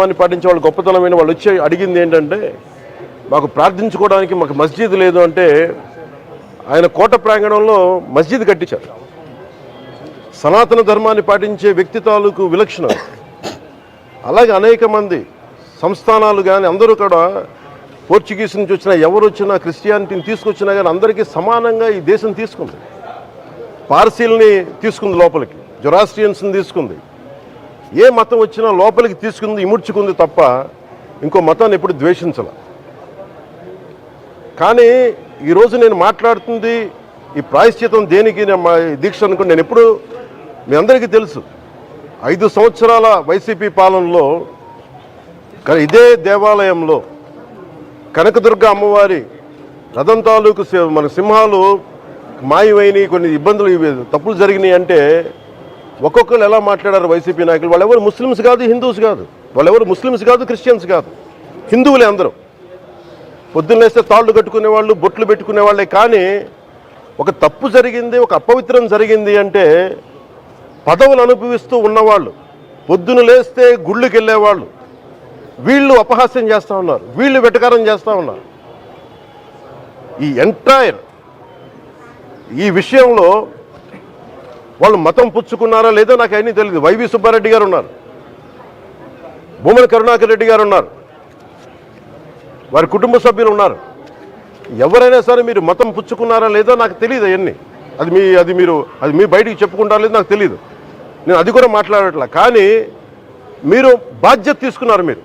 ధర్మాన్ని పాటించే వాళ్ళు గొప్పతనమైన వాళ్ళు వచ్చి అడిగింది ఏంటంటే, మాకు ప్రార్థించుకోవడానికి మాకు మస్జిద్ లేదు అంటే ఆయన కోట ప్రాంగణంలో మస్జిద్ కట్టించారు. సనాతన ధర్మాన్ని పాటించే వ్యక్తి తాలూకు విలక్షణం. అలాగే అనేక మంది సంస్థానాలు కానీ అందరూ కూడా పోర్చుగీస్ నుంచి వచ్చినా ఎవరు వచ్చినా క్రిస్టియానిటీని తీసుకొచ్చినా కానీ అందరికీ సమానంగా ఈ దేశం తీసుకుంది. పార్సీల్ని తీసుకుంది లోపలికి, జొరాస్ట్రియన్స్ని తీసుకుంది. ఏ మతం వచ్చినా లోపలికి తీసుకుంది, ఇముడ్చుకుంది తప్ప ఇంకో మతాన్ని ఎప్పుడు ద్వేషించాల. కానీ ఈరోజు నేను మాట్లాడుతుంది ఈ ప్రాయశ్చితం దేనికి దీక్ష అనుకుని నేను ఎప్పుడు మీ అందరికీ తెలుసు. 5 సంవత్సరాల వైసీపీ పాలనలో ఇదే దేవాలయంలో కనకదుర్గ అమ్మవారి రథం తాలూకు మన సింహాలు మాయమైనవి, కొన్ని ఇబ్బందులు తప్పులు జరిగినాయి అంటే ఒక్కొక్కరు ఎలా మాట్లాడారు వైసీపీ నాయకులు. వాళ్ళెవరు ముస్లిమ్స్ కాదు, హిందూస్ కాదు, వాళ్ళెవరు ముస్లిమ్స్ కాదు, క్రిస్టియన్స్ కాదు, హిందువులే అందరూ. పొద్దున్నేస్తే తాళ్ళు కట్టుకునేవాళ్ళు, బొట్లు పెట్టుకునేవాళ్ళే. కానీ ఒక తప్పు జరిగింది, ఒక అపవిత్రం జరిగింది అంటే పదవులు అనుభవిస్తూ ఉన్నవాళ్ళు, పొద్దున లేస్తే గుళ్ళకి వెళ్ళేవాళ్ళు, వీళ్ళు అపహాస్యం చేస్తూ ఉన్నారు, వీళ్ళు వెటకారం చేస్తూ ఉన్నారు. ఈ ఎంటైర్ ఈ విషయంలో వాళ్ళు మతం పుచ్చుకున్నారా లేదో నాకు అన్నీ తెలియదు. వైవి సుబ్బారెడ్డి గారు ఉన్నారు, భూమన కరుణాకర్ రెడ్డి గారు ఉన్నారు, వారి కుటుంబ సభ్యులు ఉన్నారు. ఎవరైనా సరే మీరు మతం పుచ్చుకున్నారా లేదో నాకు తెలియదు. అవన్నీ అది మీ బయటికి చెప్పుకుంటారా లేదో నాకు తెలియదు. నేను అది కూడా మాట్లాడట్లా. కానీ మీరు బాధ్యత తీసుకున్నారు. మీరు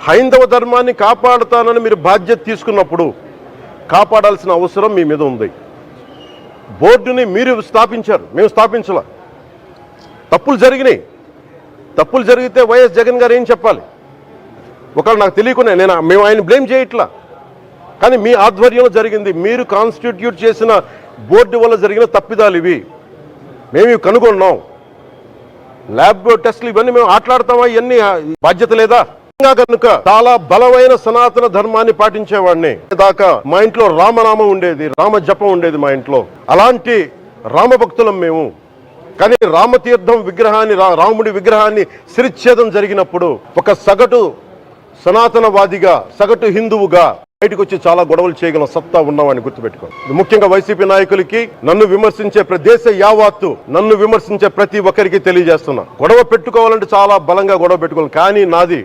హైందవ ధర్మాన్ని కాపాడుతానని మీరు బాధ్యత తీసుకున్నప్పుడు కాపాడాల్సిన అవసరం మీ మీద ఉంది. బోర్డుని మీరు స్థాపించారు, మేము స్థాపించాల. తప్పులు జరిగినాయి. తప్పులు జరిగితే వైఎస్ జగన్ గారు ఏం చెప్పాలి? ఒకవేళ నాకు తెలియకుండా మేము ఆయన బ్లేమ్ చేయట్లా. కానీ మీ ఆధ్వర్యంలో జరిగింది, మీరు కాన్స్టిట్యూట్ చేసిన బోర్డు వల్ల జరిగిన తప్పిదాలు ఇవి, మేము కనుగొన్నాం. ల్యాబ్ టెస్టులు ఇవన్నీ మేము ఆటలాడతామా? ఇవన్నీ బాధ్యత లేదా? కనుక చాలా బలమైన సనాతన ధర్మాన్ని పాటించేవాడిని. దాకా మా ఇంట్లో రామనామం ఉండేది, రామ జపం ఉండేది మా ఇంట్లో. అలాంటి రామభక్తులం మేము. కానీ రామతీర్థం విగ్రహాన్ని, రాముడి విగ్రహాన్ని శిరచ్ఛేదం జరిగినప్పుడు ఒక సగటు సనాతనవాదిగా, సగటు హిందువుగా బయటకు వచ్చి చాలా గొడవలు చేయగల సత్తా ఉన్నామని గుర్తుపెట్టుకోండి. ముఖ్యంగా వైసీపీ నాయకులకి, నన్ను విమర్శించే దేశ యావత్తు నన్ను విమర్శించే ప్రతి ఒక్కరికి తెలియజేస్తున్నా, గొడవ పెట్టుకోవాలంటే చాలా బలంగా గొడవ పెట్టుకోవాలి. కానీ నాది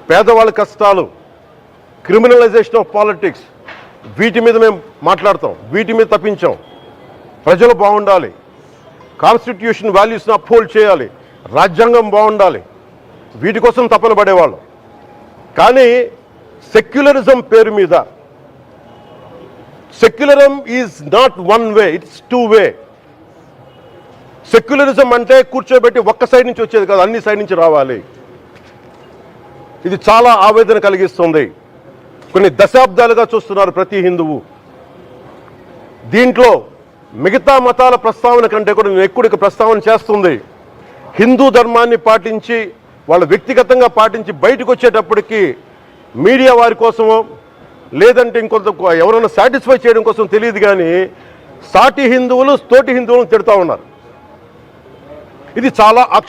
పేదవాళ్ళ కష్టాలు, క్రిమినలైజేషన్ ఆఫ్ పాలిటిక్స్, వీటి మీద మేము మాట్లాడతాం, వీటి మీద తప్పించాం. ప్రజలు బాగుండాలి, కాన్స్టిట్యూషన్ వాల్యూస్ని అప్హోల్డ్ చేయాలి, రాజ్యాంగం బాగుండాలి, వీటి కోసం తపన పడేవాళ్ళం. కానీ సెక్యులరిజం పేరు మీద, secularism is not one way, it's 2 way. Secularism అంటే కూర్చోబెట్టి ఒక్క సైడ్ నుంచి వచ్చేది కాదు, అన్ని సైడ్ నుంచి రావాలి. ఇది చాలా ఆవేదన కలిగిస్తుంది. కొన్ని దశాబ్దాలుగా చూస్తున్నారు ప్రతి హిందువు. దీంట్లో మిగతా మతాల ప్రస్తావన కంటే కూడా నేను ఎక్కువ ప్రస్తావన చేస్తుంది హిందూ ధర్మాన్ని పాటించి, వాళ్ళ వ్యక్తిగతంగా పాటించి బయటకు వచ్చేటప్పటికి మీడియా వారి కోసమో లేదంటే ఇంకొంత ఎవరైనా సాటిస్ఫై చేయడం కోసం తెలియదు, కానీ సాటి హిందువులు తోటి హిందువులను తిడతా ఉన్నారు. ఇది చాలా